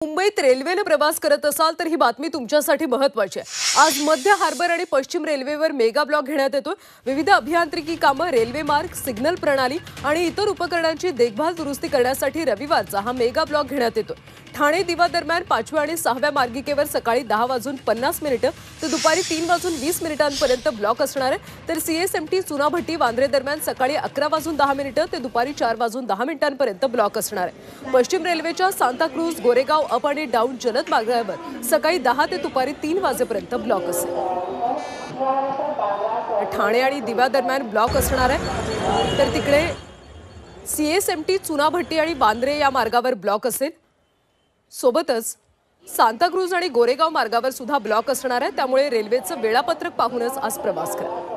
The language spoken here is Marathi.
मुंबईत रेल्वेने प्रवास करत असाल तर ही बातमी तुमच्यासाठी महत्त्वाची आहे। आज मध्य हार्बर आणि पश्चिम रेल्वेवर मेगा ब्लॉक घेण्यात येतो। विविध अभियांत्रिकी कामे, रेल्वे मार्ग, सिग्नल प्रणाली आणि इतर उपकरणांची देखभाल दुरुस्ती करण्यासाठी रविवारचा हा मेगा ब्लॉक घेण्यात येतो। ठाणे दिवा दरम्यान 5व्या आणि 6व्या मार्गिकेवर सकाळी 10:50 ते दुपारी 3:20 ब्लॉक असणार आहे। तर CSMT चुनाभट्टी वांद्रे दरम्यान सकाळी 11:10 ते दुपारी 4:10 ब्लॉक असणार आहे। पश्चिम रेल्वेच्या सांताक्रूज, गोरेगाव अप आणि डाऊन जलद मार्गावर सकाळी 10 ते दुपारी 3 वाजेपर्यंत ब्लॉक असेल। ठाणे आणि दिवा दरम्यान ब्लॉक असणार आहे। तर तिकडे CSMT चुनाभट्टी आणि वांद्रे या मार्गावर ब्लॉक असेल। सोबतच सांताक्रूज आणि गोरेगाव मार्गावर सुद्धा ब्लॉक असणार आहे। त्यामुळे रेल्वेचं वेळापत्रक पाहूनच आज प्रवास करा।